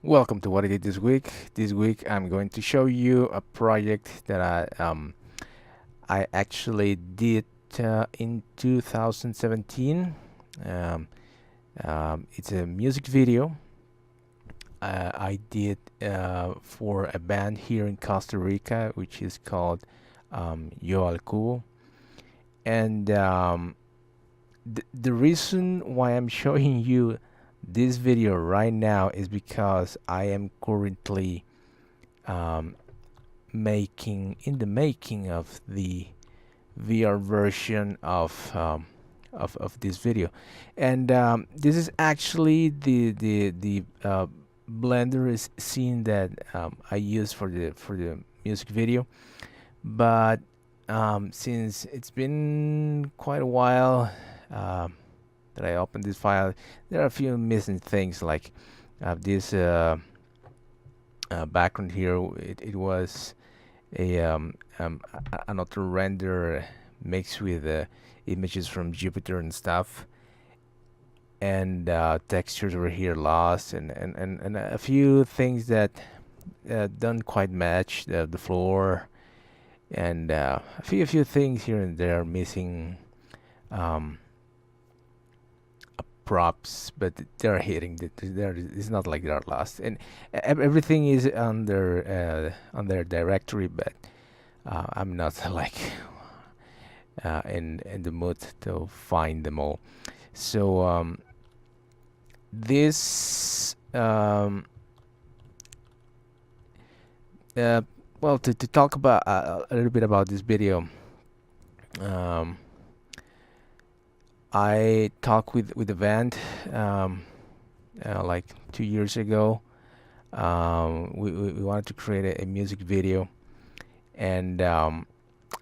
Welcome to what I did this week. This week I'm going to show you a project that I actually did in 2017. Um, it's a music video I did for a band here in Costa Rica, which is called Yo al Cubo. And the reason why I'm showing you this video right now is because I am currently um, making of the VR version of this video, and this is actually the Blender is scene that I use for the music video, but since it's been quite a while that I opened this file, there are a few missing things like this background here. It was an auto render mixed with images from Jupiter and stuff, and textures were here lost, and a few things that don't quite match the floor, and a few things here and there missing um, props, but they're hitting. It's not like they're lost, and everything is on their directory, but I'm not like in the mood to find them all. So this uh, well, to talk about a little bit about this video, um, I talked with the band like 2 years ago. We wanted to create a music video, and I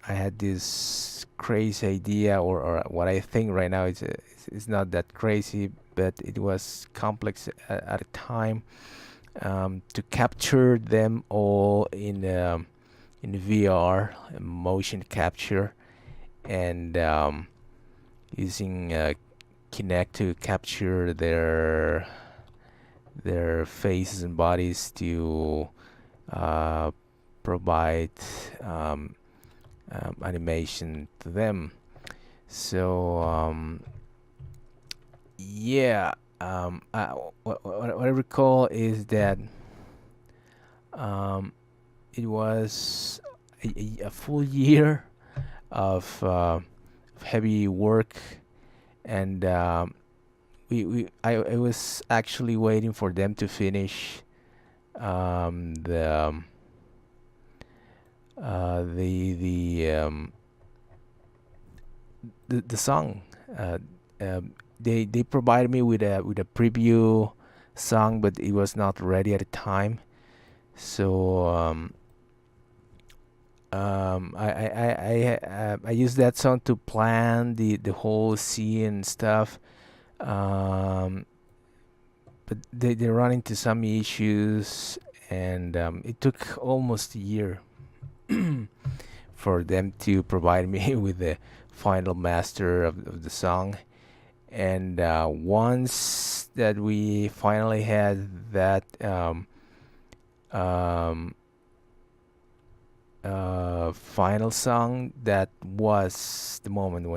had this crazy idea, or what I think right now is not that crazy, but it was complex at a time, to capture them all in VR, motion capture, and using Kinect to capture their faces and bodies to uh, provide um, animation to them. So yeah, what I recall is that um, it was a full year of heavy work, and I was actually waiting for them to finish um, the um, the song. Uh, they provided me with a preview song, but it was not ready at the time. So I used that song to plan the whole scene and stuff. Um, but they run into some issues, and it took almost a year for them to provide me with the final master of the song. And once that we finally had that um, final song, that was the moment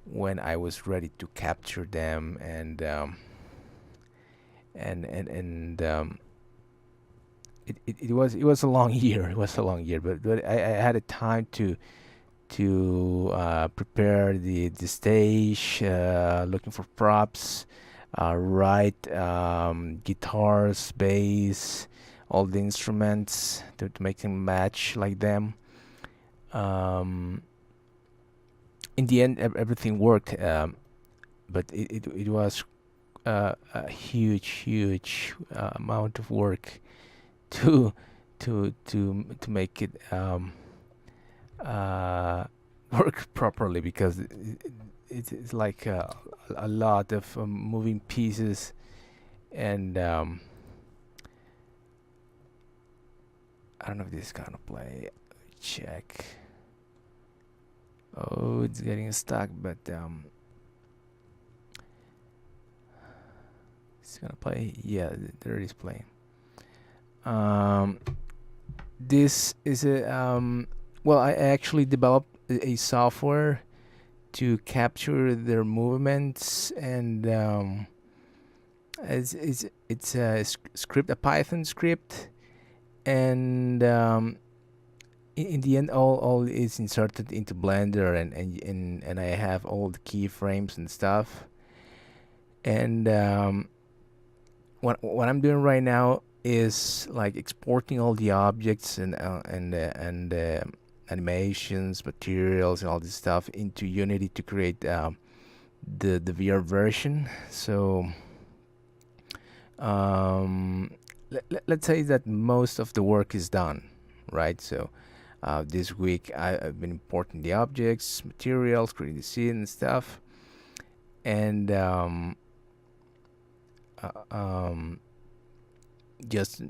when I was ready to capture them, and it was a long year. It was a long year, but I had a time to prepare the stage, looking for props, write guitars, bass, all the instruments to make them match like them. Um, in the end, everything worked, but it was a huge amount of work to to make it uh, work properly, because it's like a lot of moving pieces, and I don't know if this is gonna play. Check. Oh, it's getting stuck, but It's gonna play. Yeah, there it is playing. Um, this is a well, I actually developed a software to capture their movements, and it's a script, a Python script, and in the end, all is inserted into Blender, and I have all the keyframes and stuff. And what I'm doing right now is like exporting all the objects and animations, materials, and all this stuff into Unity to create the VR version. So let's say that most of the work is done, right? So this week I've been importing the objects, materials, creating the scene and stuff, and just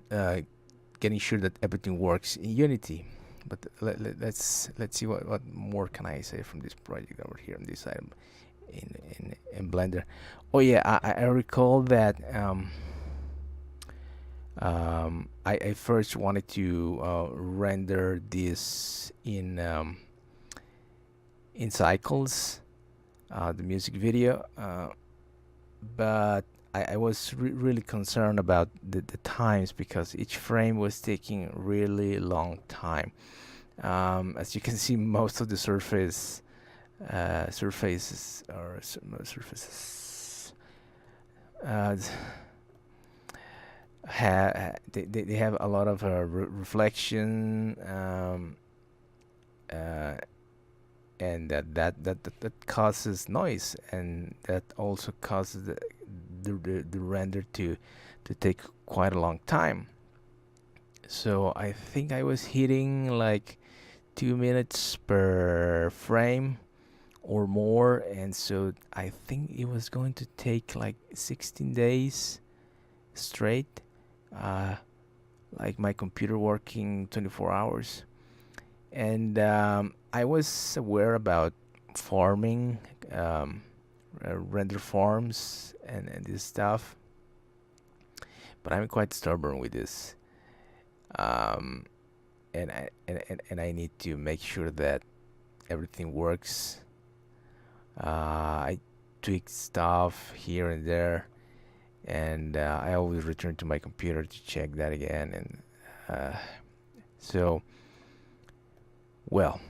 getting sure that everything works in Unity. But let's see what more can I say from this project over here on this item in Blender. Oh yeah, I recall that I first wanted to render this in cycles, the music video, but I was really concerned about the times, because each frame was taking really long time. As you can see, most of the surfaces uh, they have a lot of reflection, and that causes noise, and that also causes the render to take quite a long time. So I think I was hitting like 2 minutes per frame or more, and so I think it was going to take like 16 days straight, like my computer working 24 hours. And I was aware about farming, render farms, and this stuff, but I'm quite stubborn with this. um, and I need to make sure that everything works. I tweak stuff here and there, and I always return to my computer to check that again. And so, well,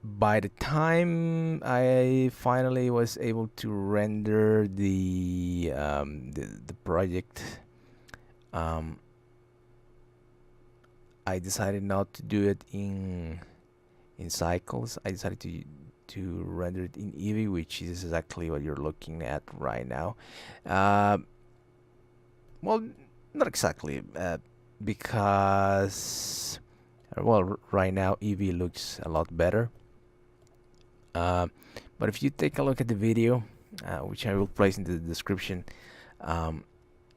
by the time I finally was able to render the project, um, I decided not to do it in cycles. I decided to render it in Eevee, which is exactly what you're looking at right now. Well, not exactly, because well, right now Eevee looks a lot better. But if you take a look at the video, which I will place in the description,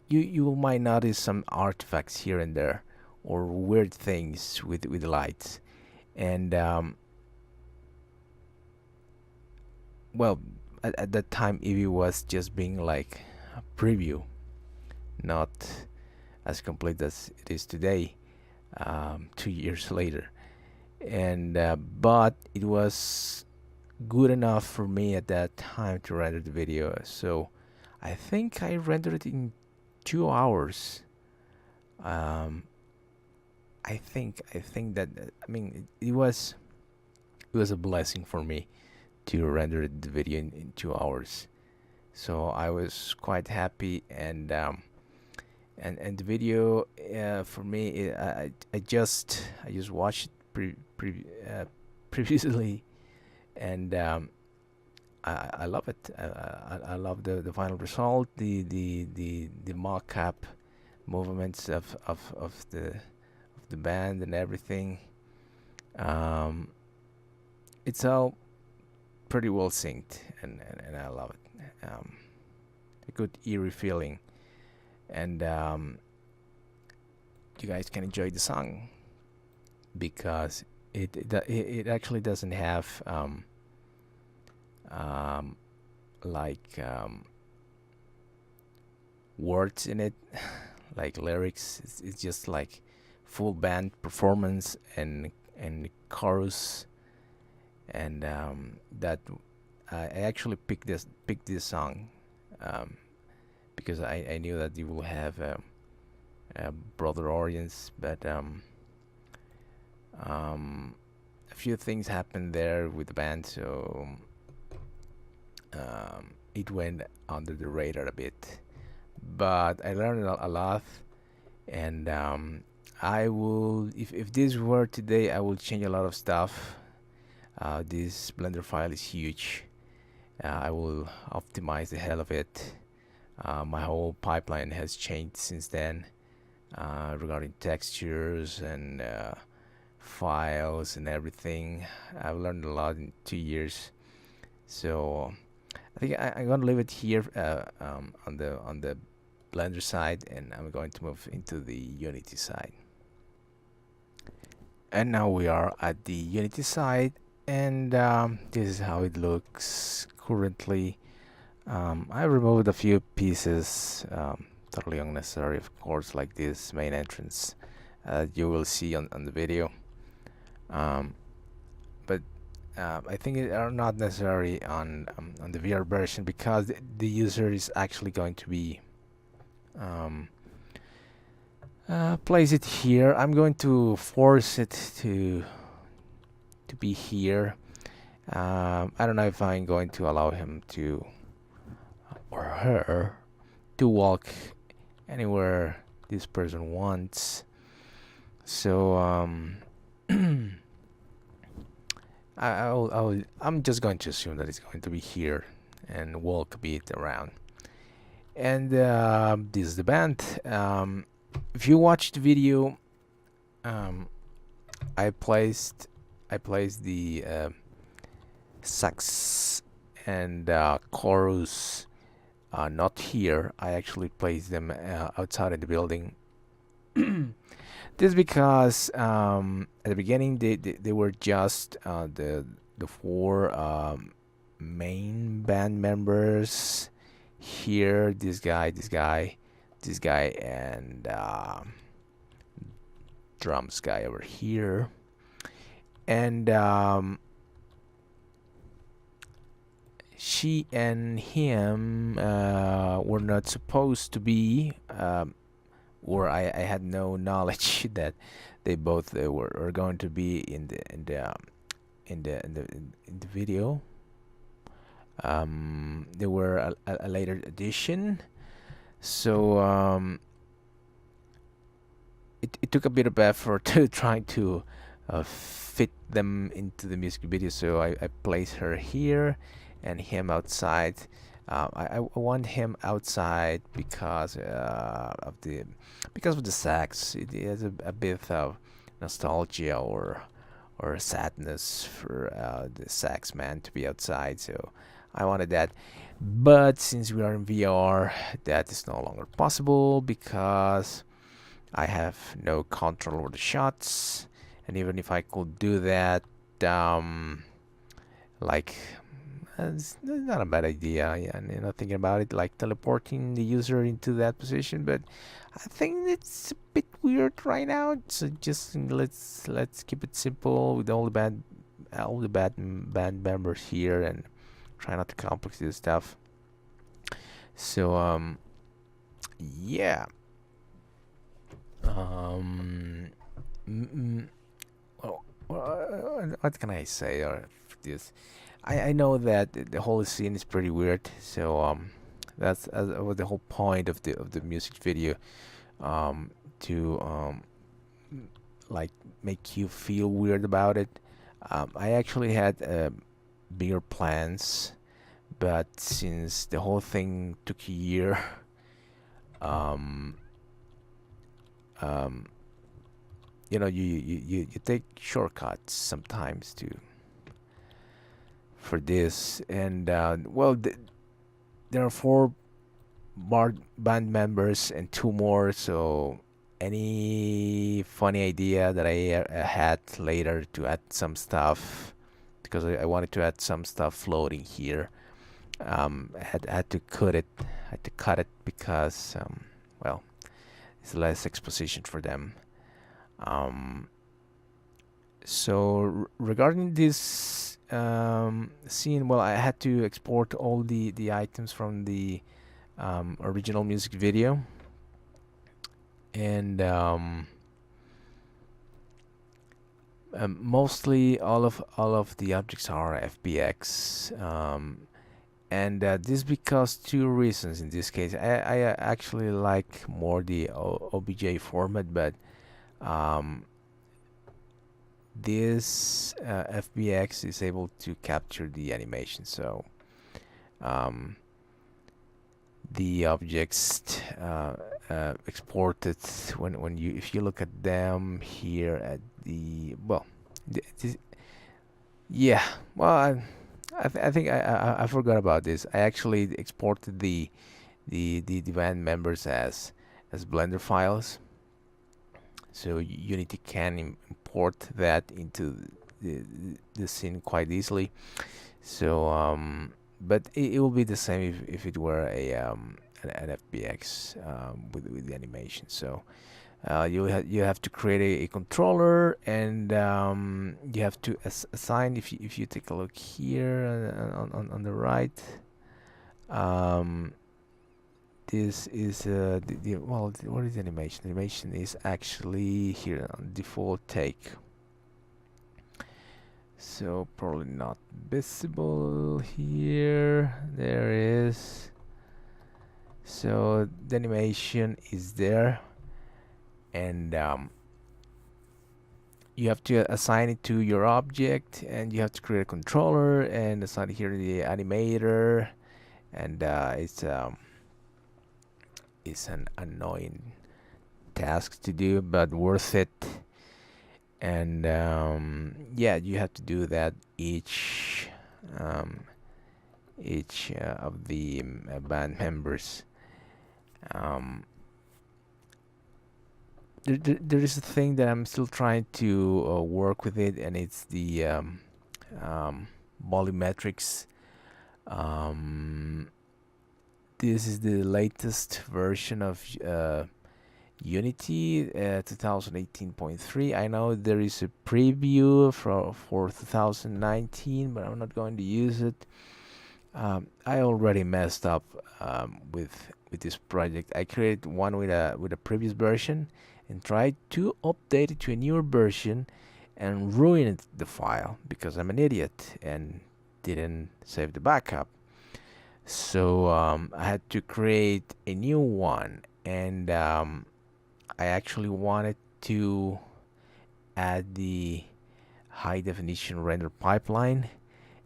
you might notice some artifacts here and there, or weird things with the lights. And well, at that time Eevee was just being like a preview, not as complete as it is today, 2 years later. And but it was good enough for me at that time to render the video. So I think I rendered it in 2 hours. I think that I mean it was a blessing for me to render the video in 2 hours. So I was quite happy, and the video, for me, I just watched it previously, and I love it. I love the final result, the mocap movements of the band and everything. It's all pretty well synced, and I love it. A good eerie feeling, and you guys can enjoy the song, because it actually doesn't have like words in it, like lyrics. It's just like full band performance and chorus, and that I actually picked this song um, because I knew that you will have a broader audience, but a few things happened there with the band, so it went under the radar a bit. But I learned a lot, and I will, if this were today, I will change a lot of stuff. This Blender file is huge. I will optimize the hell of it. My whole pipeline has changed since then regarding textures and files and everything. I've learned a lot in 2 years, so I think I'm gonna leave it here on the Blender side, and I'm going to move into the Unity side. And now we are at the Unity side, and this is how it looks currently. I removed a few pieces, totally unnecessary, of course, like this main entrance you will see on the video. But I think it are not necessary on the VR version, because the user is actually going to be place it here. I'm going to force it to be here. I don't know if I'm going to allow him to, or her, to walk anywhere this person wants. So I'm just going to assume that it's going to be here and walk a bit around. And this is the band. If you watched the video, I placed the sax and chorus not here. I actually placed them outside of the building. This is because at the beginning they were just the four main band members here. This guy, and drums guy over here, and she and him were not supposed to be, or I had no knowledge that they both were going to be in the video. They were a later addition, so it took a bit of effort to try to fit them into the music video. So I placed her here and him outside. I want him outside because of the sax. It has a bit of nostalgia or sadness for the sax man to be outside. So I wanted that. But since we are in VR, that is no longer possible because I have no control over the shots. And even if I could do that, like, it's not a bad idea. Yeah, and thinking about it, like teleporting the user into that position. But I think it's a bit weird right now. So just let's keep it simple with all the band members here, and try not to complicate this stuff. So yeah. What can I say for this? I know that the whole scene is pretty weird, so that's was the whole point of the music video, to like make you feel weird about it. I actually had bigger plans, but since the whole thing took a year, um, you take shortcuts sometimes for this, and well, there are four band members and two more, so any funny idea that I had later to add some stuff, because I wanted to add some stuff floating here, had to cut it because well, it's less exposition for them. Um, so regarding this scene, well, I had to export all the items from the original music video, and mostly all of the objects are FBX, and this because two reasons. In this case, I actually like more the OBJ format, but um, this FBX is able to capture the animation, so um, the objects exported when you if you look at them here at the well, this, yeah, well, I think I forgot about this. I actually exported the band members as Blender files, so Unity can import that into the scene quite easily. So but it will be the same if it were an FBX with the animation. So you have to create a controller, and you have to assign. If you take a look here on the right, um, this is what is the animation? The animation is actually here on default take. So probably not visible here. There is. So the animation is there, and you have to assign it to your object, and you have to create a controller and assign here the animator, and it's an annoying task to do, but worth it. And yeah, you have to do that each of the band members. Um, there is a thing that I'm still trying to work with it, and it's the volumetrics. Um, this is the latest version of Unity 2018.3. I know there is a preview for 2019, but I'm not going to use it. I already messed up with this project. I created one with a previous version and tried to update it to a newer version and ruined the file because I'm an idiot and didn't save the backup. So I had to create a new one, and I actually wanted to add the high definition render pipeline,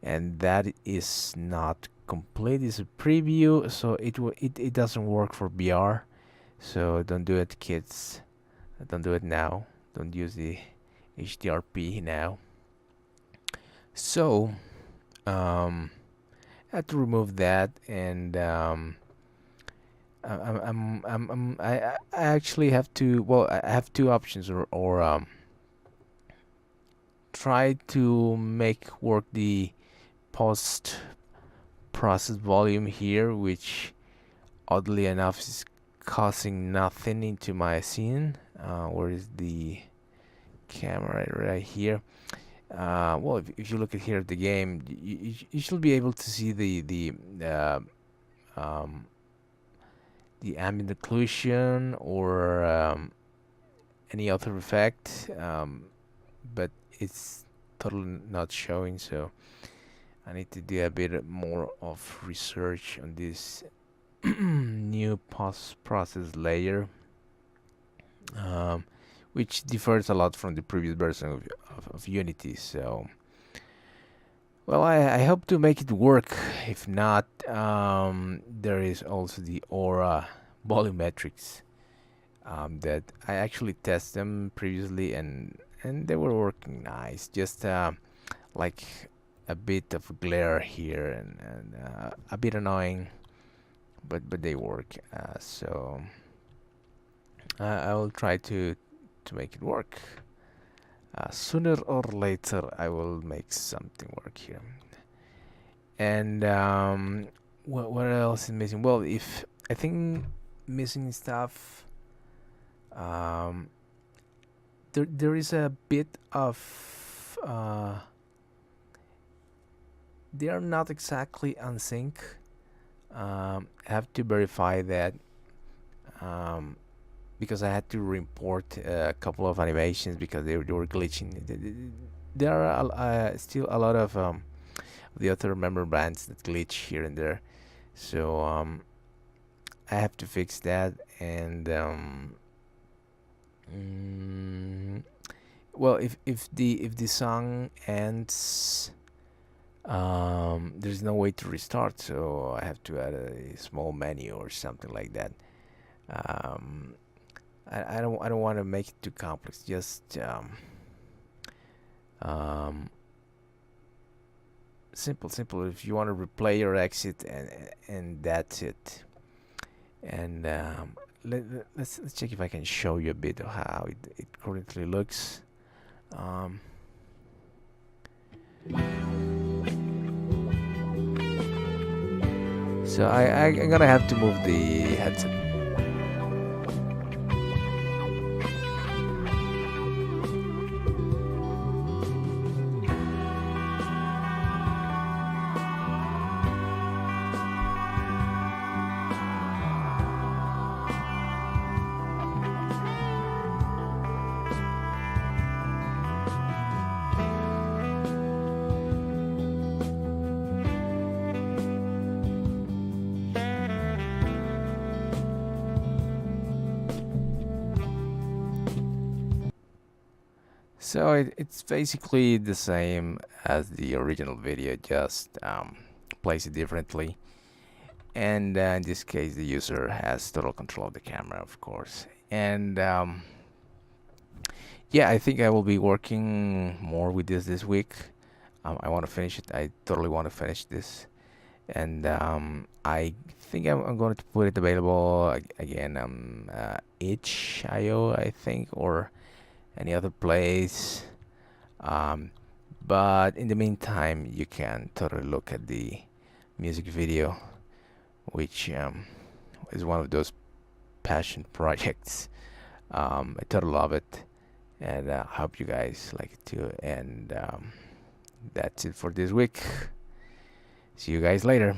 and that is not complete. It's a preview, so it doesn't work for VR. So don't do it, kids. Don't do it now. Don't use the HDRP now. So I had to remove that, and I actually have to. Well, I have two options, or try to make work the post process volume here, which oddly enough is causing nothing into my scene. Where is the camera? Right here. Well, if you look at here at the game, you should be able to see the ambient occlusion or any other effect, but it's totally not showing. So I need to do a bit more of research on this new post-process layer, which differs a lot from the previous version of Unity. So, well, I hope to make it work. If not, there is also the Aura volumetrics that I actually tested them previously, and they were working nice. Just like a bit of glare here, and a bit annoying, but they work. So I will try to make it work. Sooner or later, I will make something work here. And what else is missing? Well, if I think missing stuff, um, there is a bit of they are not exactly on sync. I have to verify that, um, because I had to report a couple of animations because they were glitching. There are still a lot of the other member bands that glitch here and there, so I have to fix that. And mm, well, if the song ends, there's no way to restart, so I have to add a small menu or something like that. Um, I don't want to make it too complex. Just um, simple. If you want to replay or exit, and that's it. And let's check if I can show you a bit of how it currently looks. Um, so I'm gonna have to move the headset. So it's basically the same as the original video, just plays it differently. And in this case, the user has total control of the camera, of course. And yeah, I think I will be working more with this week. I want to finish it. I totally want to finish this. And I think I'm going to put it available again, itch.io, I think, or any other place. Um, but in the meantime, you can totally look at the music video, which is one of those passion projects. I totally love it, and I hope you guys like it too. And that's it for this week. See you guys later.